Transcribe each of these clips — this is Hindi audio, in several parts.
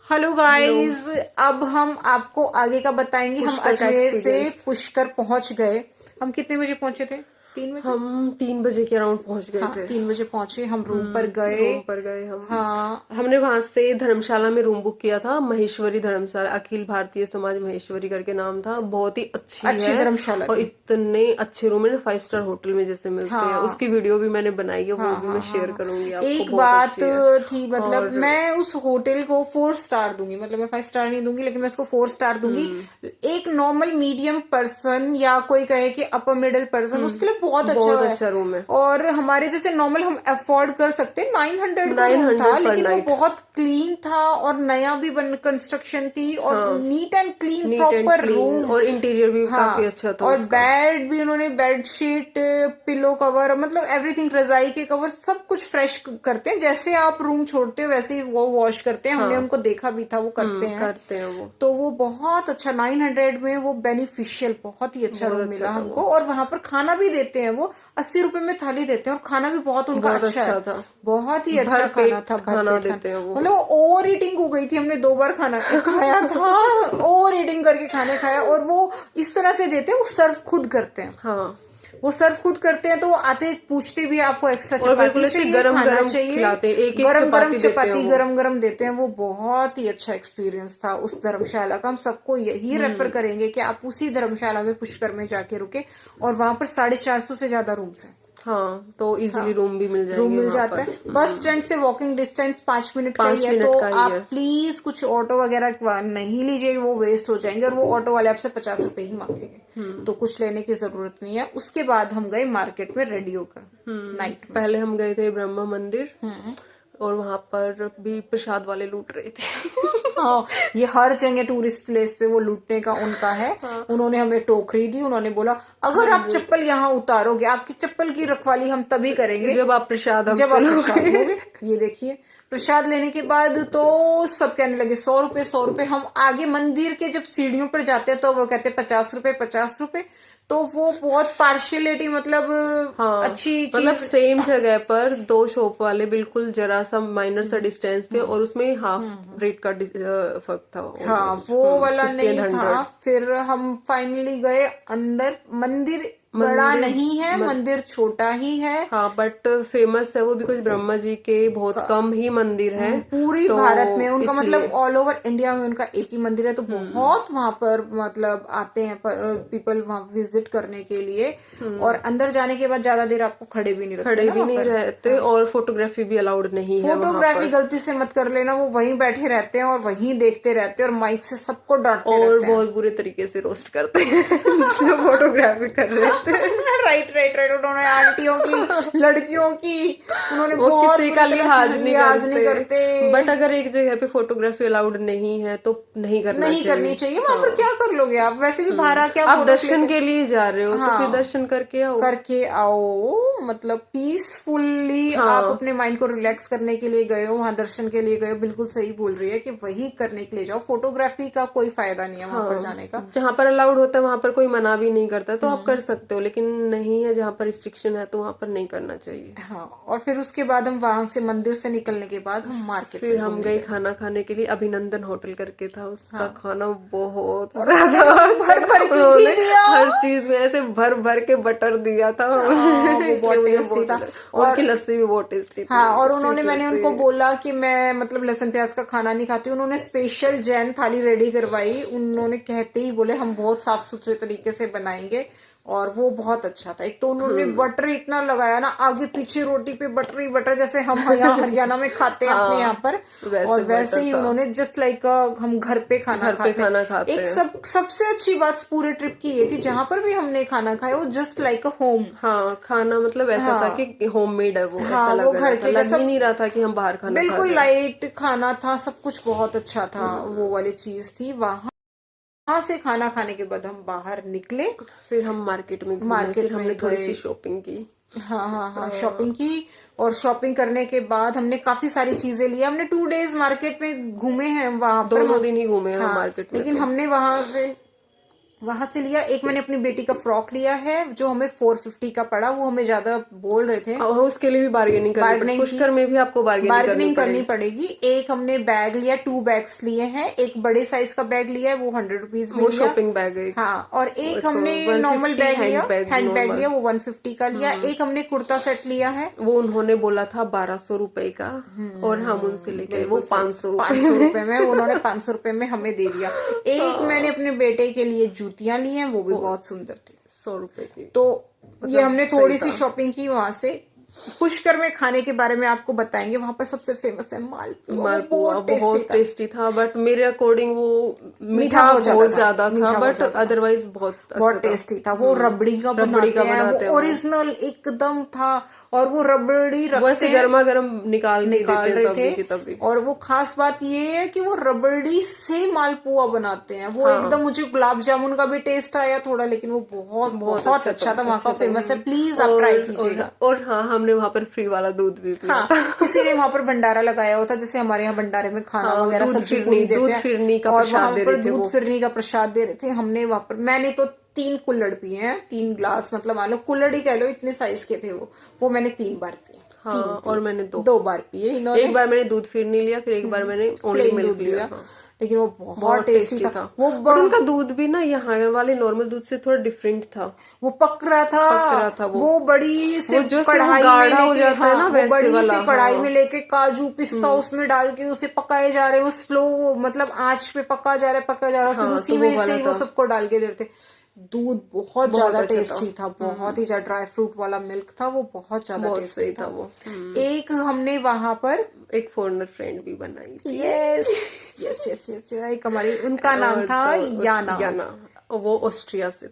Hello guys. अब हम आपको आगे का बताएंगे। हम पुष्कर का अजमेर से एक्सपीरियंस। पुष्कर पहुंच गए। हम कितने बजे पहुंचे थे? 3 बजे। हम 3 बजे के अराउंड पहुंच गए हाँ, थे। 3 बजे पहुंचे। हम रूम पर गए। रूम पर गए हम। हाँ, हमने वहां से धर्मशाला में रूम बुक किया था, महेश्वरी धर्मशाला, अखिल भारतीय समाज महेश्वरी करके नाम था। बहुत ही अच्छी अच्छी है धर्मशाला और थी। इतने अच्छे रूम है ना, 5 स्टार होटल में जैसे मिलते हैं। हाँ उसकी वीडियो भी मैंने बनाई है, वो हाँ भी हाँ मैं हाँ शेयर हाँ। करूंगी आपको। एक बहुत बात अच्छी है। थी, मतलब और मैं उस होटल को 4 स्टार दूंगी। मतलब मैं 5 स्टार नहीं दूंगी, लेकिन मैं उसको 4 स्टार दूंगी। एक नॉर्मल मीडियम पर्सन या कोई कहे कि अपर मिडिल पर्सन, उसके लिए बहुत अच्छा बहुत है। अच्छा रूम है। और हमारे जैसे नॉर्मल हम अफोर्ड कर सकते हैं। 900 का रूम था, 900 पर लेकिन वो नाइट। बहुत क्लीन था और नया भी बन कंस्ट्रक्शन थी और हाँ, neat and clean neat and proper clean room. और इंटीरियर भी काफी हाँ, अच्छा था और उसका। बेड भी उन्होंने बेडशीट, पिलो कवर, मतलब एवरीथिंग, रजाई के कवर सब कुछ फ्रेश करते हैं। जैसे आप रूम छोड़ते हो वैसे ही वो वॉश करते हैं। हमने हाँ। उनको देखा भी था, वो करते हैं। करते हैं वो। तो वो बहुत अच्छा, 900 में वो बेनिफिशियल, बहुत ही अच्छा बहुत रूम अच्छा मिला था हमको। वो। और वहां पर खाना भी देते हैं वो, 80 रुपए में थाली देते हैं और खाना भी बहुत उनका बहुत अच्छा है। अच्छा था। बहुत ही अच्छा भर खाना पेट था, खाना भरपेट खाना। देते हैं वो। मतलब ओवर ईटिंग हो गई थी, हमने 2 बार खाना खाया था। ओवर ईटिंग करके खाने खाया। और वो इस तरह से देते हैं, वो सर्व खुद करते हैं। हाँ, वो सर्व खुद करते हैं, तो वो आते पूछते भी हैं, आपको एक्स्ट्रा और चपाती बिल्कुल ऐसे चाहिए, गरम खाना गरम चाहिए। खिलाते हैं, एक एक गरम गरम चपाती देते हैं चपाती वो। गरम गरम देते हैं। वो बहुत ही अच्छा एक्सपीरियंस था उस धर्मशाला का। हम सबको यही रेफर करेंगे कि आप उसी धर्मशाला में पुष्कर में जाके रुके। और वहां पर 450 से ज्यादा रूम्स हैं। हाँ, तो इजीली हाँ, रूम भी मिल रूम जाएंगे मिल वहां जाता पर। है। बस स्टैंड से वॉकिंग डिस्टेंस 5 मिनट का ही 5 है। मिनट तो का ही आप है। प्लीज कुछ ऑटो वगैरह नहीं लीजिए, वो वेस्ट हो जाएंगे। और वो ऑटो वाले आपसे 50 रुपए ही मांगेंगे, तो कुछ लेने की जरूरत नहीं है। उसके बाद हम गए मार्केट में रेडी होकर नाइट में। पहले हम गए थे ब्रह्मा मंदिर, हम्म। और वहां पर भी प्रसाद वाले लूट रहे थे। हाँ, ये हर जगह टूरिस्ट प्लेस पे वो लूटने का उनका है। उन्होंने हमें टोकरी दी। उन्होंने बोला, अगर आप चप्पल यहाँ उतारोगे, आपकी चप्पल की रखवाली हम तभी करेंगे जब आप प्रसाद जब हमसे आप प्रसाद लोगे। लोगे। ये देखिए, प्रसाद लेने के बाद तो सब कहने लगे 100 रुपए 100 रुपए। हम आगे मंदिर के जब सीढ़ियों पर जाते हैं तो वो कहते 50 रुपए 50 रुपए। तो वो बहुत पार्शियलिटी, मतलब हाँ, अच्छी मतलब चीज। सेम जगह पर दो शॉप वाले बिल्कुल जरा सा माइनर सा डिस्टेंस पे, और उसमें हाफ रेट का फर्क था हाँ, ऑलमोस्ट। वो वाला 50 एंड नहीं था। 100। फिर हम फाइनली गए अंदर। मंदिर बड़ा मंदिर नहीं है, मत, मंदिर छोटा ही है। हाँ, बट फेमस है वो बिकॉज ब्रह्मा जी के बहुत कम ही मंदिर हैं। पूरी तो भारत में उनका, मतलब इसलिए ऑल ओवर इंडिया में उनका एक ही मंदिर है। तो बहुत वहां पर मतलब आते हैं पीपल वहां विजिट करने के लिए। और अंदर जाने के बाद ज्यादा देर आपको खड़े भी नहीं रखते खड़े ना भी वहां नहीं पर। रहते, हाँ, और फोटोग्राफी भी अलाउड नहीं है वहां फोटोग्राफी पर। गलती से मत कर लेना। वो वहीं बैठे रहते हैं और वहीं देखते रहते हैं और माइक से सबको डांटते और रहते हैं। बहुत बुरे तरीके से रोस्ट करते हैं जो फोटोग्राफी कर रहे थे। Right right right. उन्होंने आंटियों की, लड़कियों की, उन्होंने वो बहुत किसी बुरी का तरह से लिहाज नहीं लिहाज नहीं करते। बट करते। अगर एक जगह पे फोटोग्राफी अलाउड नहीं है तो नहीं करना नहीं करनी चाहिए। चाहिए। वहां पर हाँ। क्या कर लोगे आप? वैसे भी बाहर आके आप आप फोटो क्लिक दर्शन के लिए जा रहे हो तो फिर हाँ दर्शन करके आओ। करके आओ। मतलब पीसफुल्ली आप हाँ, अपने माइंड को रिलैक्स करने के लिए गए हो, वहां दर्शन के लिए गए हो। बिल्कुल सही बोल रही है कि वही करने के लिए जाओ। फोटोग्राफी का कोई फायदा नहीं है वहां पर हाँ, जाने का। जहाँ पर अलाउड होता है वहां पर कोई मना भी नहीं करता, तो आप कर सकते हो, लेकिन नहीं है जहाँ पर रिस्ट्रिक्शन है तो वहां पर नहीं करना चाहिए। हाँ, और फिर उसके बाद हम वहां से मंदिर से निकलने के बाद हम मार्केट फिर में हम घूमने गए गए। खाना खाने के लिए, अभिनंदन होटल करके था, उसका खाना बहुत और ज्यादा उन्होंने भर अच्छा। भर के घी उन्होंने दिया। हर चीज में ऐसे भर भर के बटर दिया था वो इसलिए बहुत मुझे टेस्टी बहुत था। उनकी और लस्सी भी बहुत टेस्टी हाँ, थी, और उन्होंने, स्वीट मैंने लस्सी। उनको बोला कि मैं मतलब लहसुन प्याज का खाना नहीं खाती। उन्होंने स्पेशल जैन थाली रेडी करवाई। उन्होंने कहते ही बोले हम बहुत साफ सुथरे तरीके से बनाएंगे। और वो बहुत अच्छा था। एक तो उन्होंने बटर इतना लगाया ना, आगे पीछे रोटी पे बटर ही बटर, जैसे हम यहाँ हरियाणा में खाते हैं अपने यहाँ हाँ, पर। और वैसे वैसे बटर ही था। उन्होंने जस्ट लाइक हम घर पे खाना घर पे खाते हैं। खाना खाते एक हैं। सबसे अच्छी बात पूरे ट्रिप की ये थी, जहां पर भी हमने खाना खाया वो जस्ट लाइक अ होम। हाँ, खाना मतलब ऐसा था हाँ कि होममेड है, वो हाँ, ऐसा वो लग रहा घर था, के लग जैसा ही नहीं रहा था कि हम बाहर खाना खा बिल्कुल रहे हैं। लाइट खाना था। सब कुछ बहुत अच्छा था। वो वाली चीज थी। वहां से खाना खाने के बाद हम बाहर निकले, फिर हम मार्केट में घूमे, मार्केट फिर में हमने थोड़ी गए। सी शॉपिंग की। हाँ हाँ हाँ, शॉपिंग की। और शॉपिंग करने के बाद हमने काफी सारी चीजें ली। हमने 2 डेज मार्केट में घूमे हैं वहां पर। दोनों दिन ही घूमे हम हाँ, मार्केट में लेकिन तो। हमने वहां से वहां से लिया। एक मैंने अपनी बेटी का फ्रॉक लिया है जो हमें 450 का पड़ा, वो हमें ज्यादा बोल रहे थे, और उसके लिए भी बार्गेनिंग करनी पड़ेगी, पुष्कर में भी आपको बार्गेनिंग करनी पड़ेगी। एक हमने बैग लिया, 2 बैग्स लिए हैं। एक बड़े साइज का बैग लिया है, वो 100 रुपीज में वो लिया, शॉपिंग बैग है। हाँ। और एक हमने नॉर्मल बैग लिया, हैंड बैग लिया, वो 150 का लिया। एक हमने कुर्ता सेट लिया है, वो उन्होंने बोला था 1200 रुपए का, और हम उनसे लेके वो 500 रुपए में, उन्होंने 500 रुपए में हमें दे दिया। एक मैंने अपने बेटे के लिए जूतियां ली हैं, वो भी बहुत सुंदर थी, 100 रुपए की। तो ये हमने थोड़ी सी शॉपिंग की वहां से। पुष्कर में खाने के बारे में आपको बताएंगे, वहां पर सबसे फेमस है मालपुआ, बहुत टेस्टी था, बट मेरे अकॉर्डिंग वो मीठा बहुत ज्यादा था, बट अदरवाइज बहुत टेस्टी था। वो रबड़ी का बनाते हैं, वो ओरिजिनल एकदम था, और वो रबड़ी वैसे गर्मा गर्म निकाल रहे थे तभी। और वो खास बात ये है कि वो रबड़ी से मालपुआ बनाते हैं, वो एकदम, मुझे गुलाब जामुन का भी टेस्ट आया थोड़ा, लेकिन वो बहुत अच्छा था, वहां का फेमस है, प्लीज आप ट्राई कीजिएगा। और हाँ, हमने वहां पर फ्री वाला दूध भी पिया। हाँ, किसी ने वहां पर भंडारा लगाया होता, जैसे हमारे यहाँ भंडारे में खाना वगैरह सब्जी पूरी देते हैं, दूध फिरनी का प्रसाद दे रहे थे, दूध फिरनी का प्रसाद दे रहे थे। हमने वहां पर, मैंने तो 3 कुल्हड़ पिए हैं, 3 ग्लास, मतलब मान लो कुल्हड़ ही कह लो, इतने साइज के थे वो मैंने 3 बार पिए। हाँ, और मैंने 2 बार पिए इन्होंने। एक बार मैंने दूध फिरनी लिया, फिर एक बार मैंने ओनली मिल्क लिया, लेकिन वो बहुत टेस्टी था। वो उनका दूध भी ना यहाँ वाले नॉर्मल दूध से थोड़ा डिफरेंट था, वो पक रहा था, वो बड़ी से कढ़ाई गाढ़ा हो जाता है ना, बड़ी से कढ़ाई में लेके काजू पिस्ता उसमें डाल के उसे पकाए जा रहे हैं, वो स्लो मतलब आंच पे पका जा रहा है, फिर उसी में से वो सबको डाल के देते। दूध बहुत ज्यादा टेस्टी था, बहुत ही ज्यादा, ड्राई फ्रूट वाला मिल्क था, वो बहुत ज्यादा टेस्टी था वो। एक हमने वहां पर एक फॉरेनर फ्रेंड भी बनाई थी, यस, एक हमारी, उनका नाम था याना, वो ऑस्ट्रिया से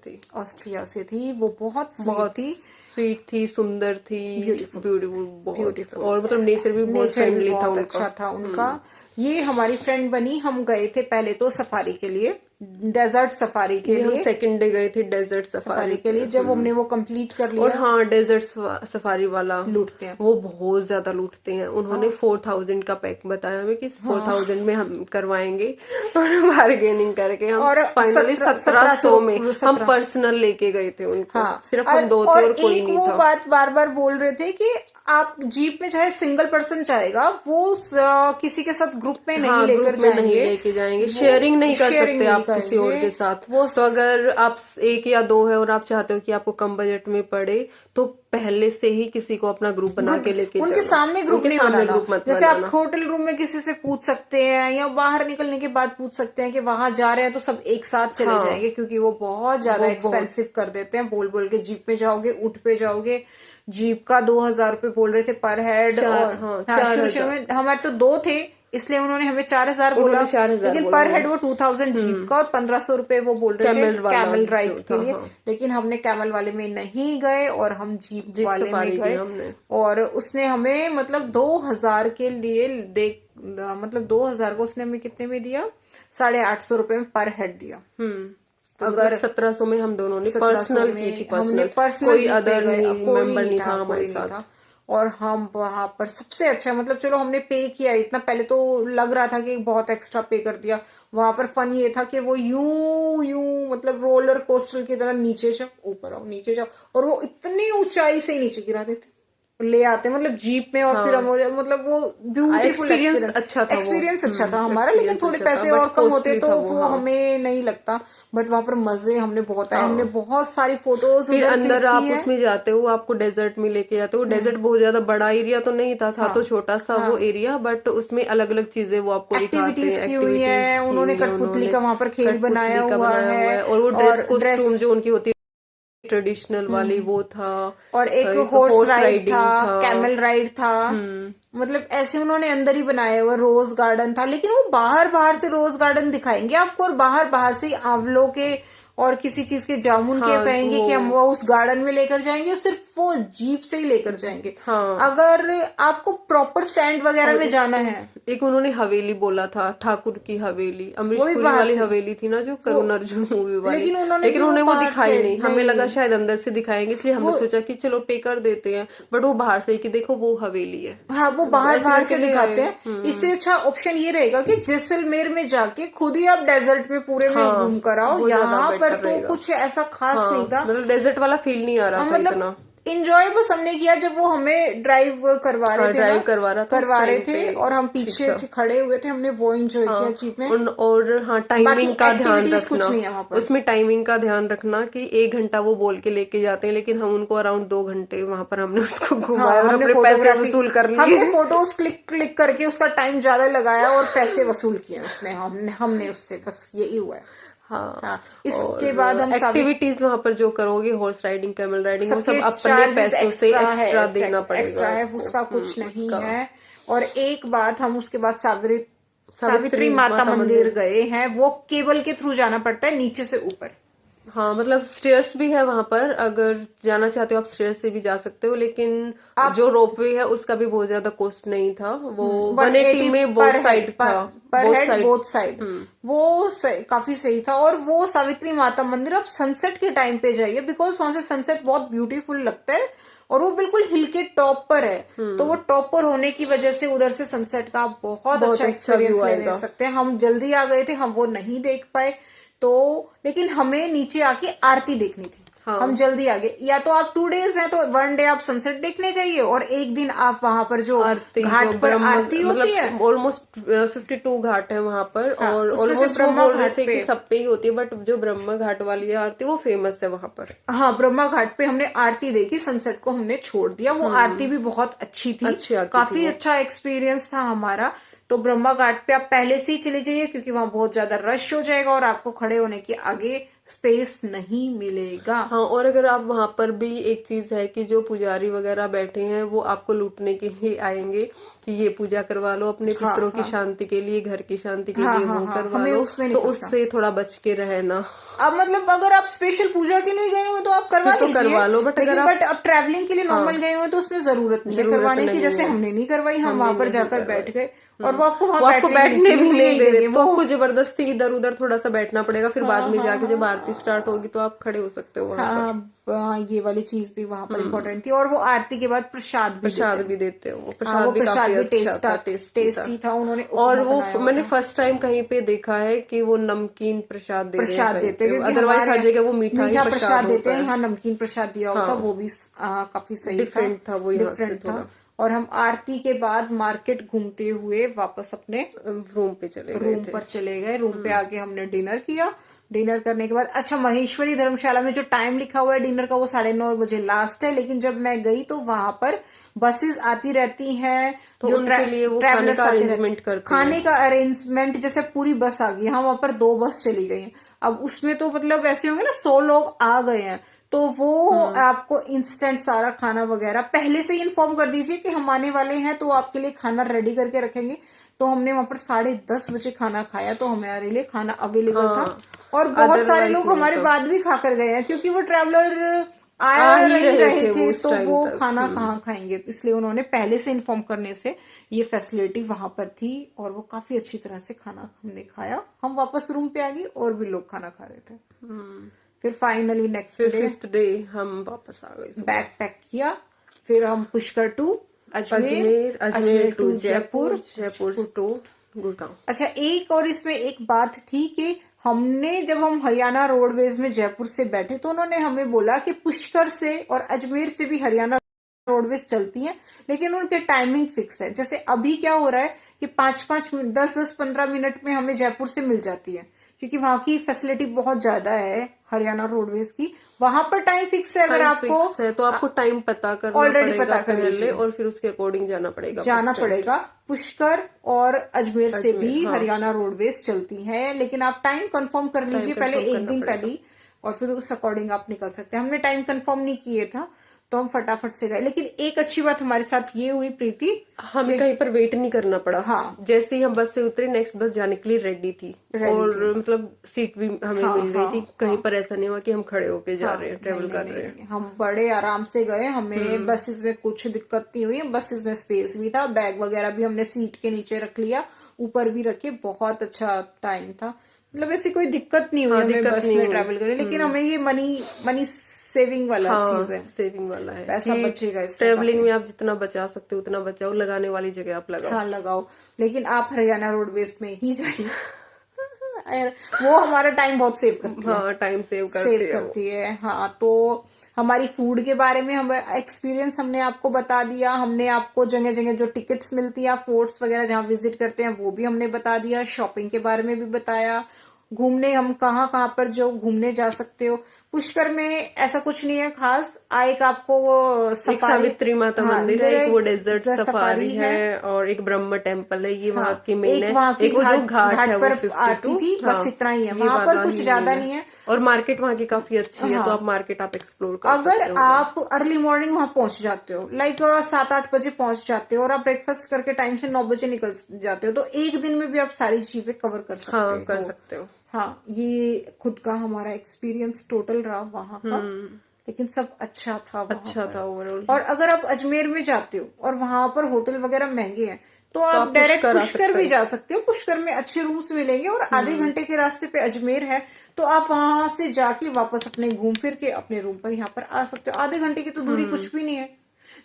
थी, वो बहुत स्वीट थी, सुंदर थी, ब्यूटीफुल, और मतलब नेचर भी बहुत फ्रेंडली था, अच्छा था उनका। ये हमारी फ्रेंड बनी। हम गए थे पहले तो सफारी के लिए, डेजर्ट सफारी के लिए, सेकंड डे गए थे डेजर्ट सफारी के लिए। जब हमने वो कंप्लीट कर लिया, और हाँ, डेजर्ट सफारी वाला लूटते हैं, वो बहुत ज्यादा लूटते हैं। उन्होंने 4000 का पैक बताया हमें कि 4000 में हम करवाएंगे, और बार्गेनिंग करके हम फाइनली 1700 में हम पर्सनल लेके गए थे उनको। सिर्फ हम 2 थे और कोई नहीं था। वो बात बार बार बोल रहे थे कि आप जीप में चाहे सिंगल पर्सन जाएगा, वो किसी के साथ ग्रुप में नहीं लेके जाएंगे, शेयरिंग नहीं कर सकते आप किसी और के साथ। तो अगर आप 1 या 2 है और आप चाहते हो कि आपको कम बजट में पड़े, तो पहले से ही किसी को अपना ग्रुप बना के लेके उनके सामने ग्रुप नहीं बनाना। जैसे आप होटल रूम में किसी से पूछ सकते हैं, या बाहर निकलने के बाद पूछ सकते हैं कि वहां जा रहे हैं तो सब एक साथ चले जाएंगे, क्योंकि वो बहुत ज्यादा एक्सपेंसिव कर देते हैं। बोल के जीप में जाओगे, ऊँट पे जाओगे, जीप का 2000 रुपए बोल रहे थे पर हेड, और शुरू में हमारे तो 2 थे, इसलिए उन्होंने हमें 4000 बोला, लेकिन पर हेड वो 2000 जीप का, और 1500 रुपए वो बोल रहे थे कैमल राइड के लिए। लेकिन हमने कैमल वाले में नहीं गए, और हम जीप वाले में गए, और उसने हमें मतलब 2000 के लिए मतलब 2000 को उसने हमें कितने में दिया, 850 रुपए में पर हेड दिया। अगर 1700 में हम दोनों ने पर्सनल की थी, पर्सनल, कोई अदर मेंबर नहीं था हमारे साथ। और हम वहां पर सबसे अच्छा, मतलब चलो हमने पे किया इतना, पहले तो लग रहा था कि बहुत एक्स्ट्रा पे कर दिया। वहां पर फन ये था कि वो यूं मतलब रोलर कोस्टर की तरह नीचे जाओ, ऊपर आओ, नीचे जाओ, और वो इतनी ऊंचाई से नीचे गिरा देते, ले आते मतलब जीप में, और फिर हम मतलब वो ब्यूटीफुल एक्सपीरियंस अच्छा था हमारा। लेकिन थोड़े पैसे और कम होते तो वो हमें नहीं लगता, बट वहां पर मजे हमने बहुत आए। हमने बहुत सारी फोटोज, फिर अंदर आप उसमें जाते हो, आपको डेजर्ट में लेके जाते हो। डेजर्ट बहुत ज्यादा बड़ा एरिया तो नहीं था तो छोटा सा वो एरिया, बट उसमें अलग अलग चीजें वो आपको एक्टिविटीज की हुई है। उन्होंने कठपुतली का वहां पर खेल बनाया हुआ है, और वो ड्रेस कॉस्ट्यूम जो उनकी होती ट्रेडिशनल वाली वो था, और एक हॉर्स राइड था, कैमल राइड था, मतलब ऐसे उन्होंने अंदर ही बनाया हुआ। रोज गार्डन था, लेकिन वो बाहर से रोज गार्डन दिखाएंगे आपको, और बाहर से आंवलों के और किसी चीज के जामुन के कहेंगे कि हम वो उस गार्डन में लेकर जाएंगे, और सिर्फ वो जीप से ही लेकर जाएंगे। अगर आपको प्रॉपर सैंड वगैरह में जाना है, एक उन्होंने हवेली बोला था, ठाकुर की हवेली, अमरीश पुरी वाली हवेली थी ना, जो करुण अर्जुन मूवी वाली, लेकिन उन्होंने वो दिखाई नहीं। हमें लगा शायद अंदर से दिखाएंगे, इसलिए हमने सोचा कि चलो पे कर देते हैं, बट वो बाहर से कि देखो वो हवेली है। हाँ, वो बाहर से दिखाते हैं। इससे अच्छा ऑप्शन ये रहेगा कि जैसलमेर में जाके खुद ही आप डेजर्ट में पूरे में घूम कर आओ। यहाँ पर तो कुछ ऐसा खास नहीं था, मतलब डेजर्ट वाला फील नहीं आ रहा था इतना। इंजॉय बस हमने किया जब वो हमें ड्राइव करवा रहे थे, ड्राइव करवा रहे थे और हम पीछे खड़े हुए थे, हमने वो इंजॉय किया जीप में। और हाँ, टाइमिंग का ध्यान रखना, कुछ नहीं है वहाँ पर। उसमें टाइमिंग का ध्यान रखना कि 1 घंटा वो बोल के लेके जाते हैं, लेकिन हम उनको अराउंड 2 घंटे वहां पर हमने उसको घुमाया और अपने पैसे वसूल कर लिए। हमने फोटोज क्लिक करके उसका टाइम ज्यादा लगाया और पैसे वसूल किए उसने, हमने उससे, बस यही हुआ है। हाँ, इसके बाद हम एक्टिविटीज वहाँ पर जो करोगे, हॉर्स राइडिंग, कैमल राइडिंग, वो सब अपने पैसों से एक्स्ट्रा देना पड़ेगा, एक्स्ट्रा है, उसका कुछ नहीं है। और एक बात, हम उसके बाद सावित्री माता मंदिर गए हैं, वो केबल के थ्रू जाना पड़ता है नीचे से ऊपर। हाँ, मतलब स्टेयर्स भी है वहां पर, अगर जाना चाहते हो आप स्टेयर्स से भी जा सकते हो, लेकिन जो रोपवे है उसका भी बहुत ज्यादा कॉस्ट नहीं था, वो 180 में बोथ साइड था, बोथ साइड वो काफी सही था। और वो सावित्री माता मंदिर आप सनसेट के टाइम पे जाइए, बिकॉज वहां से सनसेट बहुत ब्यूटीफुल लगता है और वो बिल्कुल हिल के टॉप पर है, तो वो टॉप पर होने की वजह से उधर से सनसेट का आप बहुत अच्छा एक्सपीरियंस ले सकते हैं। हम जल्दी आ गए थे, हम वो नहीं देख पाए, तो लेकिन हमें नीचे आके आरती देखनी थी। हाँ। हम जल्दी आ गए। या तो आप 2 डेज हैं तो 1 डे आप सनसेट देखने जाइए और एक दिन आप वहां पर जो घाट पर आरती होती है, ऑलमोस्ट 52 घाट है वहां पर। हाँ, और ऑलमोस्ट ब्रह्मा घाट पे सब पे ही होती है, बट जो ब्रह्मा घाट वाली है आरती वो फेमस है वहां पर। हाँ, ब्रह्मा घाट पे हमने आरती देखी, सनसेट को हमने छोड़ दिया। वो आरती भी बहुत अच्छी थी, काफी अच्छा एक्सपीरियंस था हमारा। तो ब्रह्मा घाट पे आप पहले से ही चले जाइए, क्योंकि वहां बहुत ज्यादा रश हो जाएगा और आपको खड़े होने की आगे स्पेस नहीं मिलेगा। हाँ, और अगर आप वहां पर भी एक चीज है कि जो पुजारी वगैरह बैठे हैं वो आपको लूटने के लिए आएंगे कि ये पूजा करवा लो अपने पितरों की शांति के लिए, घर की शांति के लिए, वो करवा लो, तो उससे थोड़ा बच के रहना। अब मतलब अगर आप स्पेशल पूजा के लिए गए हो तो आप करवा लो, बट अगर आप ट्रैवलिंग के लिए नॉर्मल गए हो तो उसमें जरूरत नहीं है करवाने की। जैसे हमने नहीं करवाई, हम वहां पर जाकर बैठ गए और वो आपको बैठने भी नहीं दे रहे, तो आपको जबरदस्ती इधर उधर थोड़ा सा बैठना पड़ेगा। फिर बाद में जाके जब आरती स्टार्ट होगी तो आप खड़े हो सकते हो वहां पर। ये वाली चीज भी वहां पर इम्पोर्टेंट थी। और वो आरती के बाद प्रसाद भी देते हैं। वो प्रसाद भी काफी अच्छा टेस्टी था। उन्होंने और वो मैंने फर्स्ट टाइम कहीं पे देखा है कि वो नमकीन प्रसाद देते हैं, अदरवाइज हर जगह वो मीठा प्रसाद देते हैं। यहाँ नमकीन प्रसाद दिया होता, वो भी काफी सही डिफरेंट था, वो डिफरेंट था। और हम आरती के बाद मार्केट घूमते हुए वापस अपने रूम पे चले गए। रूम पे आके हमने डिनर किया। डिनर करने के बाद, अच्छा, महेश्वरी धर्मशाला में जो टाइम लिखा हुआ है डिनर का वो 9:30 बजे लास्ट है, लेकिन जब मैं गई तो वहां पर बसेस आती रहती हैं, तो उनके लिए वो खाने का अरेंजमेंट करते हैं। खाने का अरेंजमेंट जैसे पूरी बस आ गई, हम वहां पर 2 बस चली गई। अब उसमें तो मतलब ऐसे होंगे ना 100 लोग आ गए हैं, तो वो आपको इंस्टेंट सारा खाना वगैरह पहले से ही इन्फॉर्म कर दीजिए कि हम आने वाले हैं, तो आपके लिए खाना रेडी करके रखेंगे। तो हमने वहां पर 10:30 बजे खाना खाया, तो हमारे लिए खाना अवेलेबल था। और बहुत सारे लोग हमारे बाद भी खाकर गए हैं, क्योंकि वो ट्रैवलर आ रहे थे तो वो खाना कहाँ खाएंगे, इसलिए उन्होंने पहले से इन्फॉर्म करने से ये फैसिलिटी वहां पर थी। और वो काफी अच्छी तरह से खाना हमने खाया। हम वापस रूम पे आ गए और भी लोग खाना खा रहे थे। फिर finally next day 5th day हम वापस आ गए, बैग पैक किया। फिर हम Pushkar to Ajmer to Jaipur to Gurgaon. अच्छा, एक और इसमें एक बात थी कि जब हम हरियाणा रोडवेज में जयपुर से बैठे तो उन्होंने हमें बोला कि पुष्कर से और अजमेर से भी हरियाणा रोडवेज चलती है, लेकिन उनके टाइमिंग फिक्स है। जैसे अभी क्या हो रहा है कि 5-5 मिनट 10-10-15 मिनट में हमें जयपुर से मिल जाती है, क्योंकि वहां की फैसिलिटी बहुत ज्यादा है हरियाणा रोडवेज की। वहां पर टाइम फिक्स है, अगर आपको है तो आपको टाइम पता करना ऑलरेडी पता कर लीजिए और फिर उसके अकॉर्डिंग जाना पड़ेगा। पुष्कर और अजमेर से भी हरियाणा रोडवेज चलती है, लेकिन आप टाइम कंफर्म कर लीजिए पहले, एक दिन पहले, और फिर उस अकॉर्डिंग आप निकल सकते हैं। हमने टाइम कंफर्म नहीं किए था तो हम फटाफट से गए। लेकिन एक अच्छी बात हमारे साथ ये हुई प्रीति, हमें कहीं पर वेट नहीं करना पड़ा। हाँ, जैसे ही हम बस से उतरे नेक्स्ट बस जाने के लिए रेडी थी और मतलब सीट भी हमें मिल गई थी। कहीं पर ऐसा नहीं हुआ कि हम खड़े होके जा रहे हैं, ट्रेवल कर रहे हैं। हम बड़े आराम से गए, हमें बसेस में कुछ दिक्कत नहीं हुई। बसेस में स्पेस भी था, बैग वगैरह भी हमने सीट के नीचे रख लिया, ऊपर भी रखे। बहुत अच्छा टाइम था, मतलब ऐसी कोई दिक्कत नहीं हुई हमें बस में ट्रेवल करने। लेकिन हमें ये मनी सेविंग वाला चीज है, सेविंग वाला है, पैसा बचेगा। ट्रेवलिंग में आप जितना बचा सकते हो उतना बचाओ, लगाने वाली जगह आप लगाओ। हाँ, लगाओ, लेकिन आप हरियाणा रोडवेज में ही जाइए। और वो हमारा टाइम बहुत सेव करती है। हाँ, टाइम सेव करती है। हाँ, तो हमारी फूड के बारे में हम एक्सपीरियंस हमने आपको बता दिया, हमने आपको जगह जगह जो टिकट्स मिलती है, फोर्ट्स वगैरह जहाँ विजिट करते हैं वो भी हमने बता दिया, शॉपिंग के बारे में भी बताया, घूमने हम कहाँ कहाँ पर जो घूमने जा सकते हो। पुष्कर में ऐसा कुछ नहीं है खास, एक आपको वो एक सावित्री माता मंदिर है, एक वो डेजर्ट सफारी है और एक ब्रह्म टेम्पल है, ये वहाँ की मेन है। एक वो जो घाट है पर वो 52 आरती थी, बस इतना ही है, वहां पर कुछ ज्यादा नहीं है। और मार्केट वहाँ की काफी अच्छी है, तो आप मार्केट आप एक्सप्लोर कर सकते हो। अगर आप अर्ली मॉर्निंग वहां पहुंच जाते हो, लाइक 7-8 बजे पहुंच जाते हो और आप ब्रेकफास्ट करके टाइम से 9 बजे निकल जाते हो, तो एक दिन में भी आप सारी चीजें कवर कर सकते हो। हाँ, ये खुद का हमारा एक्सपीरियंस टोटल रहा वहां का, लेकिन सब अच्छा था ओवरऑल। और अगर आप अजमेर में जाते हो और वहां पर होटल वगैरह महंगे हैं, तो आप डायरेक्ट पुष्कर भी जा सकते हो। पुष्कर में अच्छे रूम्स मिलेंगे और आधे घंटे के रास्ते पे अजमेर है, तो आप वहां से जाके वापस अपने घूम फिर के अपने रूम पर यहाँ पर आ सकते हो। आधे घंटे की तो दूरी कुछ भी नहीं है।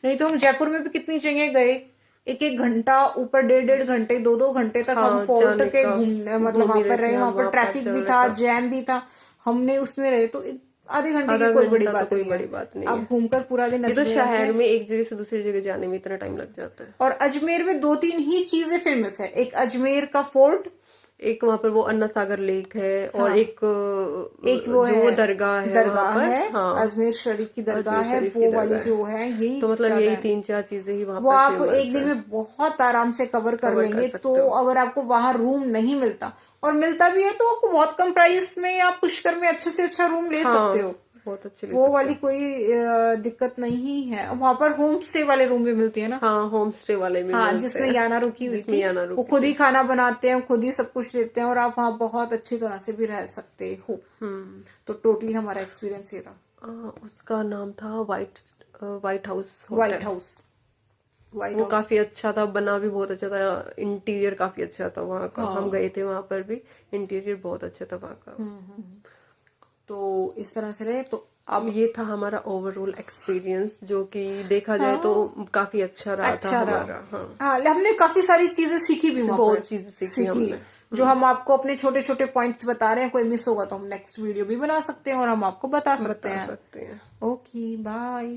नहीं तो हम जयपुर में भी कितनी जगह गए, 1-1 घंटा ऊपर, 1.5 घंटे, 2-2 घंटे तक हम फोर्ट के घूमने मतलब वहां पर रहे। वहां पर ट्रैफिक भी था, जैम भी था, हमने उसमें रहे, तो आधे घंटे की कोई बड़ी बात नहीं है। आप घूमकर पूरा दिन ये तो शहर में एक जगह से दूसरी जगह जाने में इतना टाइम लग जाता है। और अजमेर में 2-3 ही चीजें फेमस है, एक अजमेर का फोर्ट, एक वहाँ पर वो अन्ना सागर लेक है, और एक वो जो दरगाह है, अजमेर शरीफ की दरगाह है, वो वाली जो है, यही तो मतलब यही 3-4 चीजें ही वहाँ वो आप एक दिन में बहुत आराम से कवर कर लेंगे। तो अगर आपको वहां रूम नहीं मिलता, और मिलता भी है, तो आपको बहुत कम प्राइस में आप पुष्कर में अच्छे से अच्छा रूम ले सकते हो। बहुत अच्छे, वो वाली कोई दिक्कत नहीं है। वहां पर होम स्टे वाले रूम भी मिलती है ना। हाँ, होम स्टे वाले भी मिलते हैं, जिसमें याना रुकी हुई थी, वो खुद ही खाना बनाते हैं, खुद ही सब कुछ देते हैं, और आप वहाँ बहुत अच्छी तरह से भी रह सकते हो। तो टोटली हमारा एक्सपीरियंस ये रहा। उसका नाम था व्हाइट हाउस। वो काफी अच्छा था, बना भी बहुत अच्छा था, इंटीरियर काफी अच्छा था वहाँ का। हम गए थे वहां पर भी, इंटीरियर बहुत अच्छा था वहाँ का। तो इस तरह से रहे। तो अब ये था हमारा ओवरऑल एक्सपीरियंस, जो कि देखा जाए तो काफी अच्छा रहा था हमारा। हाँ, हमने काफी सारी चीजें सीखी भी, बहुत चीजें सीखी हमने, जो हम आपको अपने छोटे छोटे पॉइंट्स बता रहे हैं। कोई मिस होगा तो हम नेक्स्ट वीडियो भी बना सकते हैं और हम आपको बता सकते हैं। हैं। Okay, bye.